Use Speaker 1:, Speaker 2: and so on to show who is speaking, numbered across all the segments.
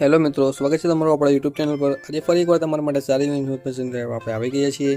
Speaker 1: Hello મિત્રો, સ્વાગત છે તમારું આપણા યુટ્યુબ ચેનલ પર। આજે ફરી એકવાર તમારા માટે સારી ઇન્ફોર્મેશન આપણે આવી ગયા છીએ।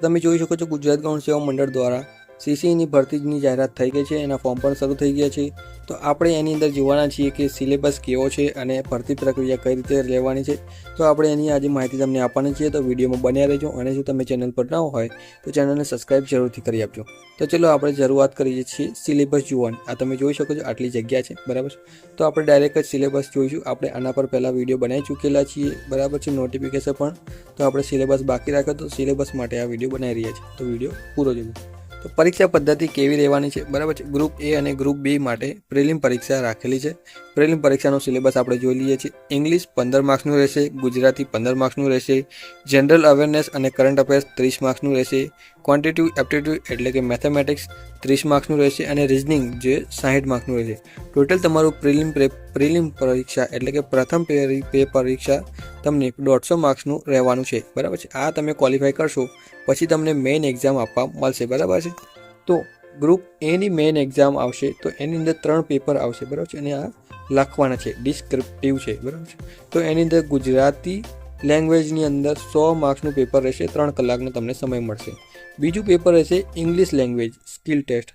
Speaker 1: તમે જોઈ શકો છો ગુજરાત ગૌણ સેવા મંડળ દ્વારા સીસીની ભરતીની જાહેરાત થઈ ગઈ છે, એના ફોર્મ પણ શરૂ થઈ ગયા છે। તો આપણે એની અંદર જોવાના છીએ કે સિલેબસ કેવો છે અને ભરતી પ્રક્રિયા કઈ રીતે લેવાની છે। તો આપણે એની આજે માહિતી તમને આપવાની છે, તો વિડીયોમાં બન્યા રહેજો। અને જો તમે ચેનલ પર ન હોય તો ચેનલને સબસ્ક્રાઇબ જરૂરથી કરી આપજો। તો ચલો આપણે શરૂઆત કરીએ છીએ સિલેબસ જોવાની। આ તમે જોઈ શકો છો આટલી જગ્યા છે, બરાબર। તો આપણે ડાયરેક્ટ જ સિલેબસ જોઈશું। આપણે આના પર પહેલાં વિડીયો બનાવી ચૂકેલા છીએ, બરાબર છે, નોટિફિકેશન પણ। તો આપણે સિલેબસ બાકી રાખ્યો, તો સિલેબસ માટે આ વિડીયો બનાવી રહ્યા છીએ, તો વિડીયો પૂરો જોજો। તો પરીક્ષા પદ્ધતિ કેવી રહેવાની છે, બરાબર છે। ગ્રુપ એ અને ગ્રુપ બી માટે પ્રિલિમ પરીક્ષા રાખેલી છે। પ્રિલિમ પરીક્ષાનો સિલેબસ આપણે જોઈ લઈએ છીએ। ઇંગ્લિશ 15 માર્ક્સનું રહેશે, ગુજરાતી 15 માર્ક્સનું રહેશે, જનરલ અવેરનેસ અને કરંટ અફેર્સ 30 માર્ક્સનું રહેશે, ક્વોન્ટિટિવ એપ્ટિટ્યૂડ એટલે કે મેથેમેટિક્સ 30 માર્ક્સનું રહેશે અને રિઝનિંગ જે 60 માર્ક્સનું રહેશે। ટોટલ તમારું પ્રિલિમ પરીક્ષા એટલે કે પ્રથમ પરીક્ષા તમને 150 માર્ક્સનું રહેવાનું છે, બરાબર છે। આ તમે ક્વોલિફાય કરશો પછી તમને મેઇન એક્ઝામ આપવા મળશે, બરાબર છે। તો ગ્રુપ એની મેઇન એક્ઝામ આવશે, તો એની અંદર 3 પેપર આવશે, બરાબર છે, અને આ લખવાના છે, ડિસ્ક્રિપ્ટિવ છે, બરાબર છે। તો એની અંદર ગુજરાતી લેંગ્વેજની અંદર 100 માર્ક્સનું પેપર રહેશે, 3 કલાકનો તમને સમય મળશે। બીજું પેપર રહેશે ઇંગ્લિશ લેંગ્વેજ સ્કિલ ટેસ્ટ,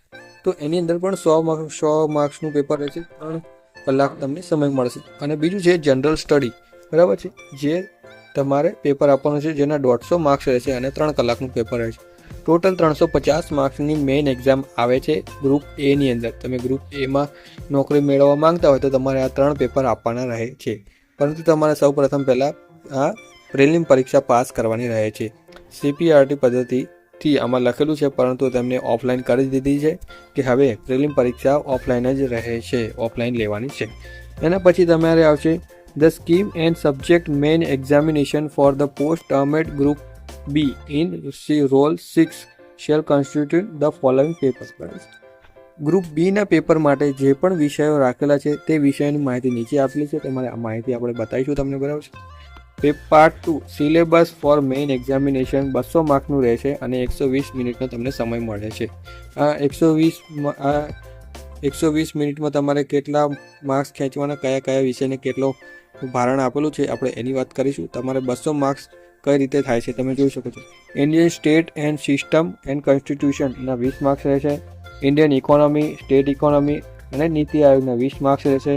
Speaker 1: તો એની અંદર પણ 100 માર્ક્સનું પેપર રહેશે, 3 કલાક તમને સમય મળશે। અને બીજું છે જનરલ સ્ટડી, બરાબર છે, જે તમારે પેપર આપવાનું છે, જેના 150 માર્ક્સ રહેશે અને 3 કલાકનું પેપર રહેશે। ટોટલ 350 માર્ક્સની મેઇન એક્ઝામ આવે છે ગ્રુપ એની અંદર। તમે ગ્રુપ એમાં નોકરી મેળવવા માંગતા હોય તો તમારે આ 3 પેપર આપવાના રહે છે, પરંતુ તમારે સૌ પ્રથમ પહેલાં આ પ્રિલિમ પરીક્ષા પાસ કરવાની રહે છે। CPRT પદ્ધતિથી આમાં લખેલું છે, પરંતુ તેમને ઓફલાઈન કરી દીધી છે કે હવે પ્રિલિમ પરીક્ષા ઓફલાઈન જ રહે છે, ઓફલાઈન લેવાની છે। એના પછી તમારે આવશે the scheme and subject main examination for the post termed group B in rule 6 shall constitute the following papers. Group બીના પેપર માટે જે પણ વિષયો રાખેલા છે તે વિષયોની માહિતી નીચે આપેલી છે, તમારે આ માહિતી આપણે બતાવીશું તમને, બરાબર છે। Part 2 syllabus for main examination 200 માર્ક્સનું રહેશે અને 120 મિનિટનો તમને સમય મળે છે। આ 120 મિનિટમાં તમારે કેટલા માર્ક્સ ખેંચવાના, કયા કયા વિષયને કેટલો ભારણ આપેલું છે, આપણે એની વાત કરીશું। તમારે 200 માર્ક્સ કઈ રીતે થાય છે તમે જોઈ શકો છો। Indian state and system and કોન્સ્ટિટ્યુશનના 20 માર્ક્સ રહેશે, ઇન્ડિયન ઇકોનોમી, સ્ટેટ ઇકોનોમી અને નીતિ આયોગના 20 માર્ક્સ રહેશે,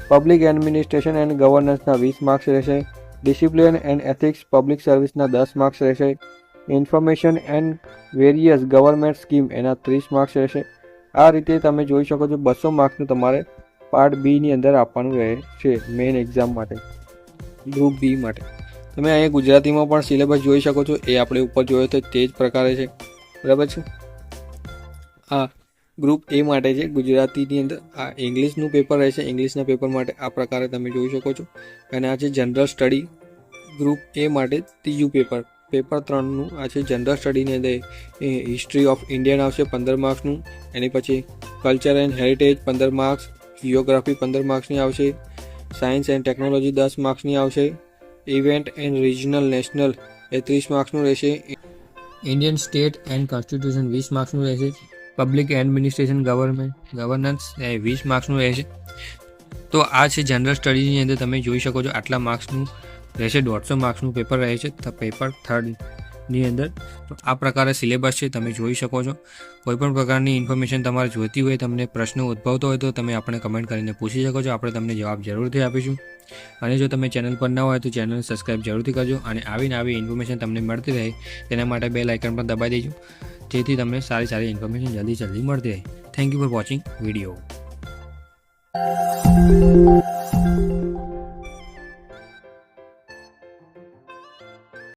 Speaker 1: પબ્લિક એડમિનિસ્ટ્રેશન એન્ડ ગવર્નન્સના 20 માર્ક્સ રહેશે, ડિસિપ્લિન એન્ડ એથિક્સ પબ્લિક સર્વિસના 10 માર્ક્સ રહેશે, information and various government scheme એના 30 માર્ક્સ રહેશે। આ રીતે તમે જોઈ શકો છો 200 માર્ક્સનું તમારે પાર્ટ બીની અંદર આપવાનું રહે છે મેઇન એક્ઝામ માટે, ગ્રુપ બી માટે। તમે અહીંયા ગુજરાતીમાં પણ સિલેબસ જોઈ શકો છો, એ આપણે ઉપર જોયો તો તે જ પ્રકારે છે, બરાબર છે। આ ગ્રુપ એ માટે છે ગુજરાતીની અંદર। આ ઇંગ્લિશનું પેપર રહેશે, ઇંગ્લિશના પેપર માટે આ પ્રકારે તમે જોઈ શકો છો। અને આ છે જનરલ સ્ટડી ગ્રુપ એ માટે ત્રીજું પેપર 3નું આ છે જનરલ સ્ટડીની અંદર હિસ્ટ્રી ઓફ ઇન્ડિયન આવશે 15 માર્ક્સનું, એની પછી culture and heritage 15 marks, geography 15 માર્ક્સની આવશે, સાયન્સ એન્ડ ટેકનોલોજી 10 માર્ક્સની આવશે, ઇવેન્ટ એન્ડ રિજનલ નેશનલ એ 30 માર્ક્સનું રહેશે, ઇન્ડિયન સ્ટેટ એન્ડ કોન્સ્ટિટ્યુશન 20 માર્ક્સનું રહેશે, પબ્લિક એડમિનિસ્ટ્રેશન ગવર્નન્સ એ 20 માર્ક્સનું રહેશે। તો આ છે જનરલ સ્ટડીની અંદર તમે જોઈ શકો છો આટલા માર્ક્સનું રહેશે, 150 માર્ક્સનું પેપર રહે છે પેપર 3ની અંદર। તો આ પ્રકારે સિલેબસ છે, તમે જોઈ શકો છો। કોઈપણ પ્રકારની ઇન્ફોર્મેશન તમારે જોઈતી હોય, તમને પ્રશ્નો ઉદ્ભવતો હોય તો તમે આપણે કમેન્ટ કરીને પૂછી શકો છો, આપણે તમને જવાબ જરૂરથી આપીશું। અને જો તમે ચેનલ પર ન હોય તો ચેનલને સબસ્ક્રાઈબ જરૂરથી કરજો, અને આવી ઇન્ફોર્મેશન તમને મળતી રહે તેના માટે બેલ આઇકન પર દબાવી દેજો, જેથી તમને સારી ઇન્ફોર્મેશન જલ્દી મળતી રહે। Thank you for watching video.